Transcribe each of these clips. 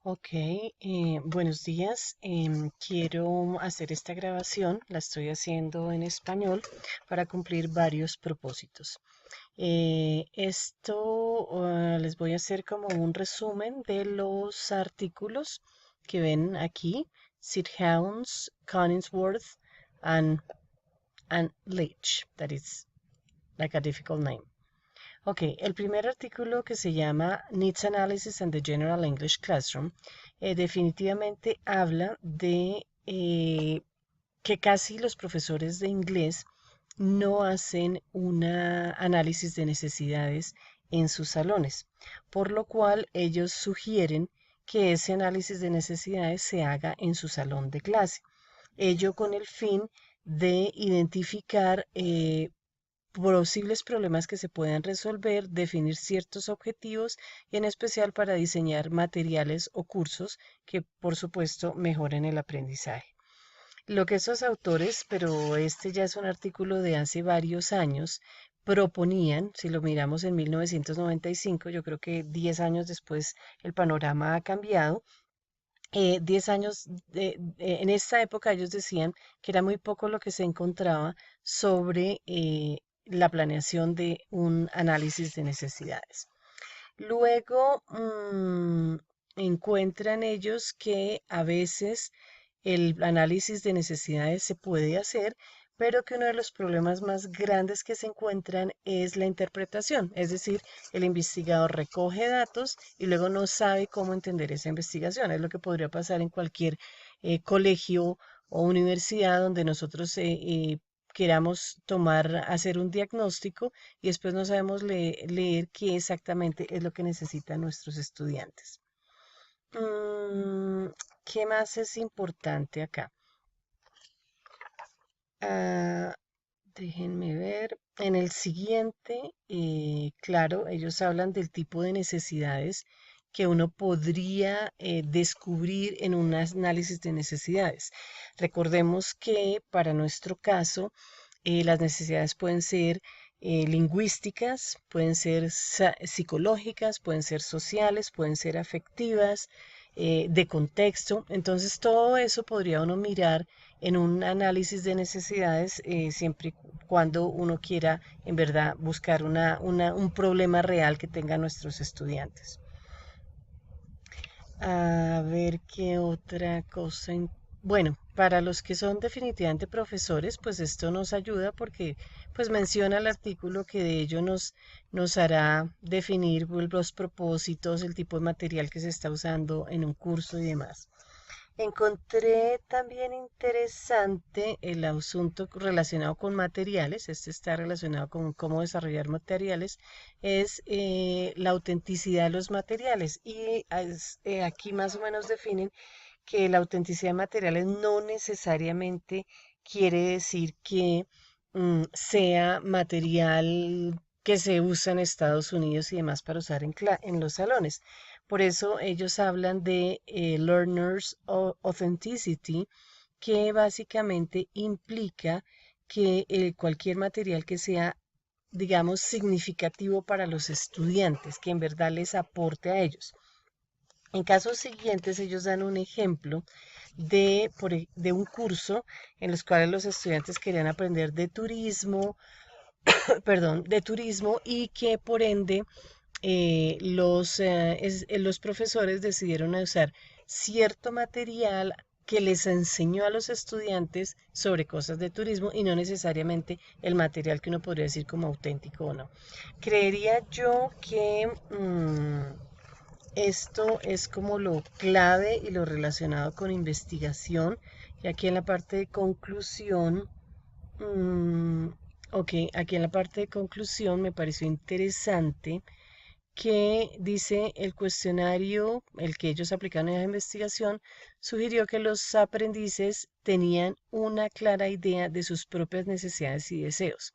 Ok, buenos días. Quiero hacer esta grabación, la estoy haciendo en español para cumplir varios propósitos. Les voy a hacer como un resumen de los artículos que ven aquí: Sid Helms, Collinsworth, and, and Leach. That is like a difficult name. Ok, el primer artículo, que se llama Needs Analysis and the General English Classroom, definitivamente habla de que casi los profesores de inglés no hacen un análisis de necesidades en sus salones, por lo cual ellos sugieren que ese análisis de necesidades se haga en su salón de clase. Ello con el fin de identificar posibles problemas que se puedan resolver, definir ciertos objetivos y en especial para diseñar materiales o cursos que, por supuesto, mejoren el aprendizaje. Lo que esos autores, pero este ya es un artículo de hace varios años, proponían, si lo miramos en 1995, yo creo que 10 años después el panorama ha cambiado. 10 años, en esta época ellos decían que era muy poco lo que se encontraba sobre la planeación de un análisis de necesidades. Luego encuentran ellos que a veces el análisis de necesidades se puede hacer, pero que uno de los problemas más grandes que se encuentran es la interpretación, es decir, el investigador recoge datos y luego no sabe cómo entender esa investigación. Es lo que podría pasar en cualquier colegio o universidad donde nosotros queramos hacer un diagnóstico y después no sabemos leer qué exactamente es lo que necesitan nuestros estudiantes. Mm, ¿Qué más es importante acá? Ah, Déjenme ver. En el siguiente, claro, ellos hablan del tipo de necesidades que uno podría descubrir en un análisis de necesidades. Recordemos que para nuestro caso, las necesidades pueden ser lingüísticas, pueden ser psicológicas, pueden ser sociales, pueden ser afectivas, de contexto. Entonces, todo eso podría uno mirar en un análisis de necesidades, siempre y cuando uno quiera en verdad buscar un problema real que tengan nuestros estudiantes. A ver qué otra cosa. Bueno, para los que son definitivamente profesores, pues esto nos ayuda porque pues menciona el artículo que de ello nos hará definir pues, los propósitos, el tipo de material que se está usando en un curso y demás. Encontré también interesante el asunto relacionado con materiales. Este está relacionado con cómo desarrollar materiales, es la autenticidad de los materiales. Y aquí más o menos definen que la autenticidad de materiales no necesariamente quiere decir que sea material que se usa en Estados Unidos y demás para usar en los salones. Por eso ellos hablan de Learners Authenticity, que básicamente implica que cualquier material que sea, digamos, significativo para los estudiantes, que en verdad les aporte a ellos. En casos siguientes, ellos dan un ejemplo de un curso en los cuales los estudiantes querían aprender de turismo, perdón, de turismo, y que por ende los profesores decidieron usar cierto material que les enseñó a los estudiantes sobre cosas de turismo y no necesariamente el material que uno podría decir como auténtico o no. Creería yo que esto es como lo clave y lo relacionado con investigación. Y aquí en la parte de conclusión, mm, ok, aquí en la parte de conclusión me pareció interesante que dice el cuestionario, el que ellos aplicaron en la investigación, sugirió que los aprendices tenían una clara idea de sus propias necesidades y deseos.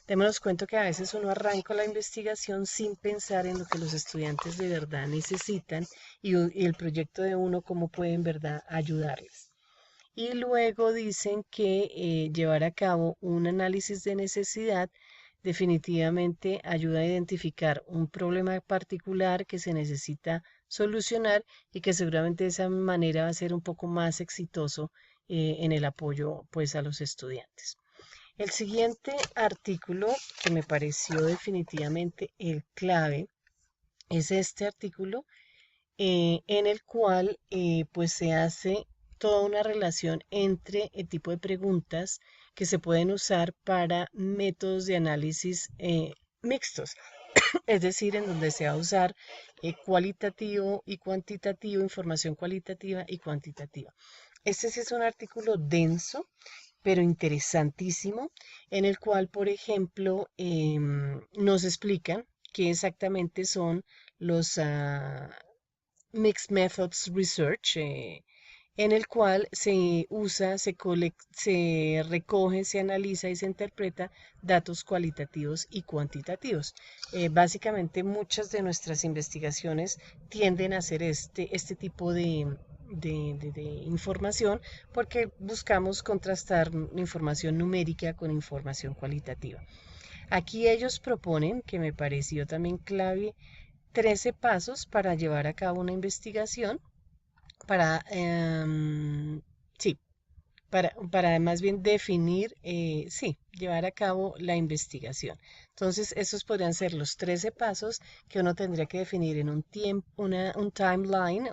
Démonos cuenta que a veces uno arranca la investigación sin pensar en lo que los estudiantes de verdad necesitan y el proyecto de uno cómo puede en verdad ayudarles. Y luego dicen que llevar a cabo un análisis de necesidad definitivamente ayuda a identificar un problema particular que se necesita solucionar y que seguramente de esa manera va a ser un poco más exitoso en el apoyo pues a los estudiantes. El siguiente artículo que me pareció definitivamente el clave es este artículo en el cual pues se hace toda una relación entre el tipo de preguntas que se pueden usar para métodos de análisis mixtos, es decir, en donde se va a usar cualitativo y cuantitativo, información cualitativa y cuantitativa. Este sí es un artículo denso, pero interesantísimo, en el cual, por ejemplo, nos explican qué exactamente son los Mixed Methods Research, en el cual se usa, se recoge, se analiza y se interpreta datos cualitativos y cuantitativos. Básicamente muchas de nuestras investigaciones tienden a hacer este tipo de información porque buscamos contrastar información numérica con información cualitativa. Aquí ellos proponen, que me pareció también clave, 13 pasos para llevar a cabo una investigación, para, sí, para más bien definir, sí, llevar a cabo la investigación. Entonces, esos podrían ser los 13 pasos que uno tendría que definir en un tiempo, un timeline,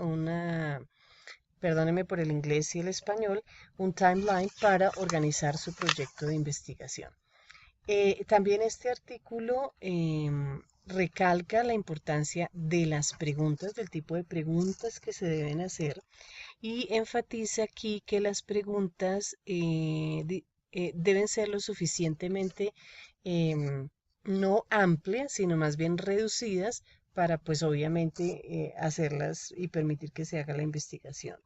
perdóneme por el inglés y el español, un timeline para organizar su proyecto de investigación. También este artículo recalca la importancia de las preguntas, del tipo de preguntas que se deben hacer y enfatiza aquí que las preguntas deben ser lo suficientemente no amplias, sino más bien reducidas para pues obviamente hacerlas y permitir que se haga la investigación.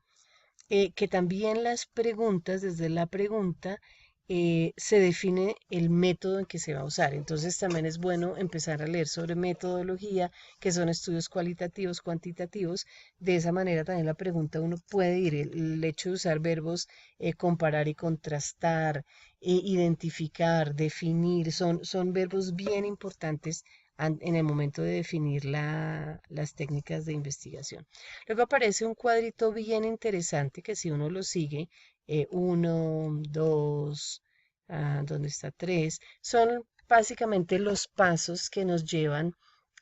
Que también las preguntas, desde la pregunta, se define el método en que se va a usar. Entonces también es bueno empezar a leer sobre metodología, que son estudios cualitativos, cuantitativos. De esa manera también la pregunta uno puede ir, el hecho de usar verbos, comparar y contrastar, identificar, definir, son verbos bien importantes en el momento de definir las técnicas de investigación. Luego aparece un cuadrito bien interesante que si uno lo sigue, uno, dos, ¿dónde está? Tres, son básicamente los pasos que nos llevan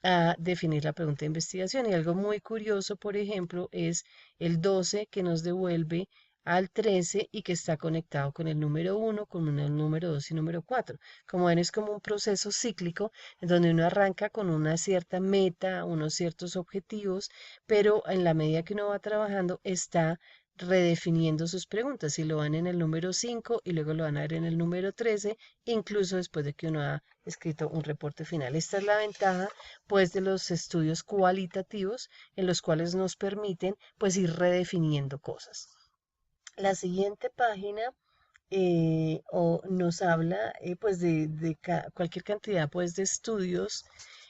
a definir la pregunta de investigación. Y algo muy curioso, por ejemplo, es el 12 que nos devuelve al 13 y que está conectado con el número 1, con el número 2 y número 4. Como ven, es como un proceso cíclico en donde uno arranca con una cierta meta, unos ciertos objetivos, pero en la medida que uno va trabajando está redefiniendo sus preguntas. Si lo van en el número 5 y luego lo van a ver en el número 13, incluso después de que uno ha escrito un reporte final. Esta es la ventaja pues de los estudios cualitativos en los cuales nos permiten pues ir redefiniendo cosas. La siguiente página nos habla pues de cualquier cantidad pues de estudios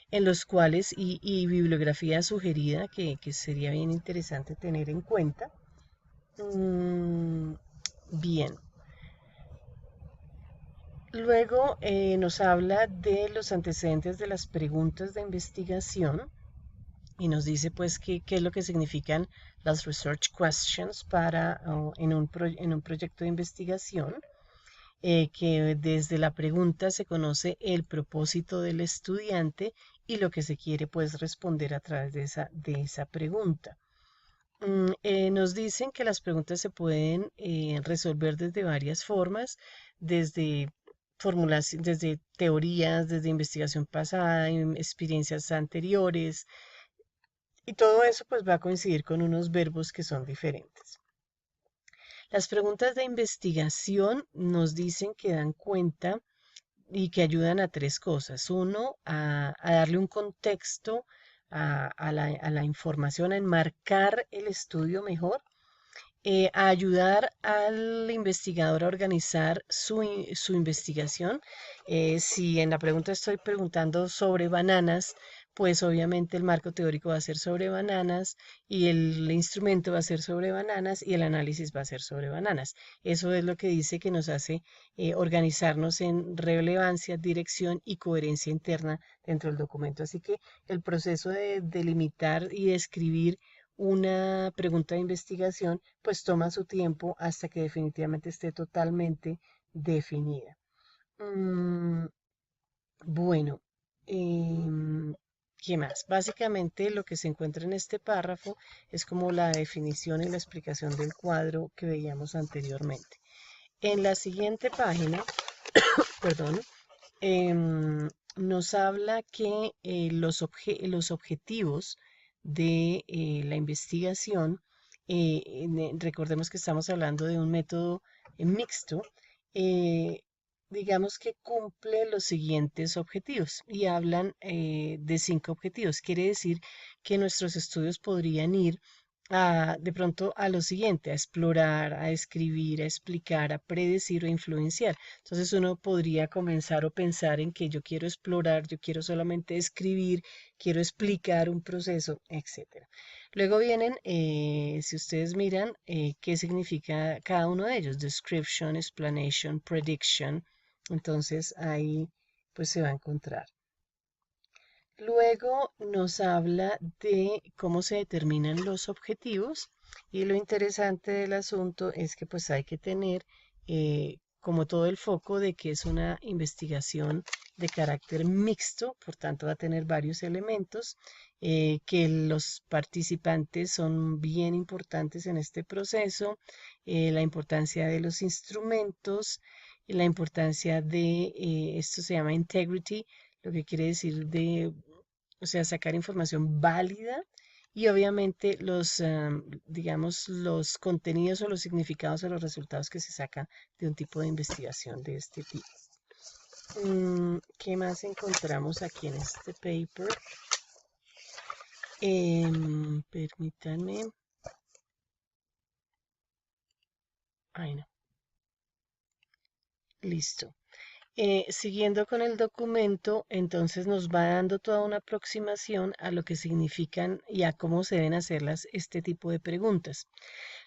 en los cuales y bibliografía sugerida que sería bien interesante tener en cuenta. Bien, luego nos habla de los antecedentes de las preguntas de investigación y nos dice pues qué es lo que significan las research questions en un proyecto de investigación, que desde la pregunta se conoce el propósito del estudiante y lo que se quiere pues responder a través de esa pregunta. Nos dicen que las preguntas se pueden resolver desde varias formas, desde desde teorías, desde investigación pasada, experiencias anteriores, y todo eso pues va a coincidir con unos verbos que son diferentes. Las preguntas de investigación nos dicen que dan cuenta y que ayudan a tres cosas. Uno, a darle un contexto a la información, a enmarcar el estudio mejor, a ayudar al investigador a organizar su investigación. Si en la pregunta estoy preguntando sobre bananas, pues obviamente el marco teórico va a ser sobre bananas y el instrumento va a ser sobre bananas y el análisis va a ser sobre bananas. Eso es lo que dice que nos hace organizarnos en relevancia, dirección y coherencia interna dentro del documento. Así que el proceso de delimitar y de escribir una pregunta de investigación, pues toma su tiempo hasta que definitivamente esté totalmente definida. Mm, bueno, em, ¿qué más? Básicamente lo que se encuentra en este párrafo es como la definición y la explicación del cuadro que veíamos anteriormente. En la siguiente página, perdón, nos habla que los objetivos de la investigación, recordemos que estamos hablando de un método mixto, eh, digamos que cumple los siguientes objetivos y hablan de 5 objetivos. Quiere decir que nuestros estudios podrían ir de pronto a lo siguiente, a explorar, a escribir, a explicar, a predecir o influenciar. Entonces uno podría comenzar o pensar en que yo quiero explorar, yo quiero solamente escribir, quiero explicar un proceso, etcétera. Luego vienen, si ustedes miran, qué significa cada uno de ellos, description, explanation, prediction. Entonces ahí pues se va a encontrar. Luego nos habla de cómo se determinan los objetivos y lo interesante del asunto es que pues hay que tener como todo el foco de que es una investigación de carácter mixto, por tanto va a tener varios elementos, que los participantes son bien importantes en este proceso, la importancia de los instrumentos, la importancia de, esto se llama integrity, lo que quiere decir de, o sea, sacar información válida y obviamente digamos, los contenidos o los significados o los resultados que se sacan de un tipo de investigación de este tipo. ¿Qué más encontramos aquí en este paper? Permítanme. Ay, no. Listo. Siguiendo con el documento, entonces nos va dando toda una aproximación a lo que significan y a cómo se deben hacer este tipo de preguntas.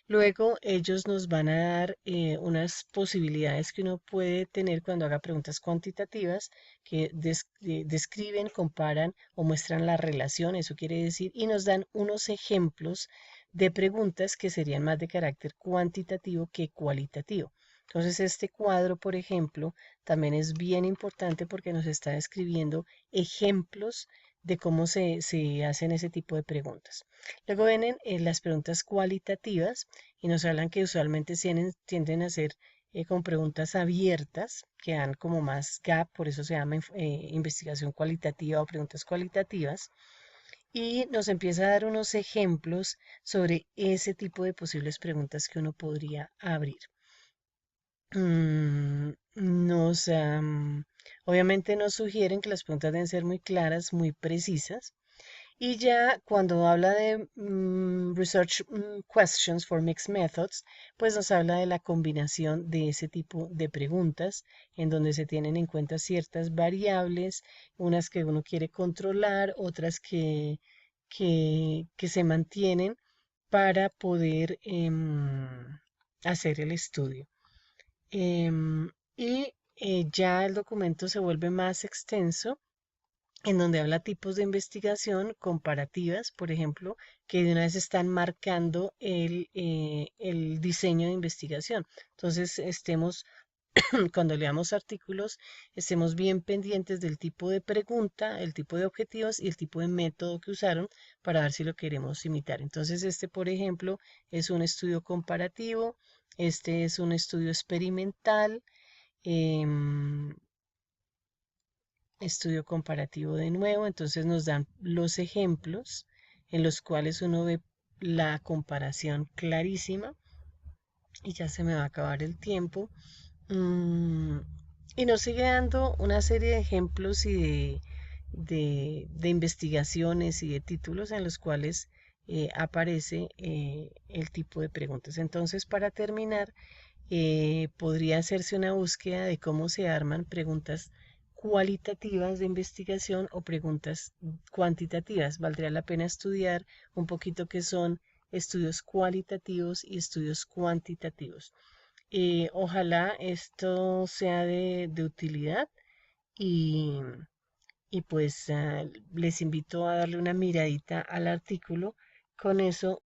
Luego ellos nos van a dar unas posibilidades que uno puede tener cuando haga preguntas cuantitativas que describen, comparan o muestran la relación, eso quiere decir, y nos dan unos ejemplos de preguntas que serían más de carácter cuantitativo que cualitativo. Entonces, este cuadro, por ejemplo, también es bien importante porque nos está describiendo ejemplos de cómo se hacen ese tipo de preguntas. Luego vienen las preguntas cualitativas y nos hablan que usualmente tienden a ser con preguntas abiertas, que dan como más gap, por eso se llama investigación cualitativa o preguntas cualitativas, y nos empieza a dar unos ejemplos sobre ese tipo de posibles preguntas que uno podría abrir. Nos, obviamente nos sugieren que las preguntas deben ser muy claras, muy precisas. Y ya cuando habla de Research Questions for Mixed Methods, pues nos habla de la combinación de ese tipo de preguntas en donde se tienen en cuenta ciertas variables, unas que uno quiere controlar, otras que se mantienen para poder hacer el estudio. Ya el documento se vuelve más extenso en donde habla tipos de investigación comparativas, por ejemplo, que de una vez están marcando el diseño de investigación. Entonces, cuando leamos artículos, estemos bien pendientes del tipo de pregunta, el tipo de objetivos y el tipo de método que usaron para ver si lo queremos imitar. Entonces, este, por ejemplo, es un estudio comparativo, este es un estudio experimental. em, Estudio comparativo de nuevo, entonces nos dan los ejemplos en los cuales uno ve la comparación clarísima y ya se me va a acabar el tiempo. Mm, y nos sigue dando una serie de ejemplos y de investigaciones y de títulos en los cuales aparece el tipo de preguntas. Entonces, para terminar, podría hacerse una búsqueda de cómo se arman preguntas cualitativas de investigación o preguntas cuantitativas. Valdría la pena estudiar un poquito qué son estudios cualitativos y estudios cuantitativos. Ojalá esto sea de utilidad y, y pues les invito a darle una miradita al artículo. Con eso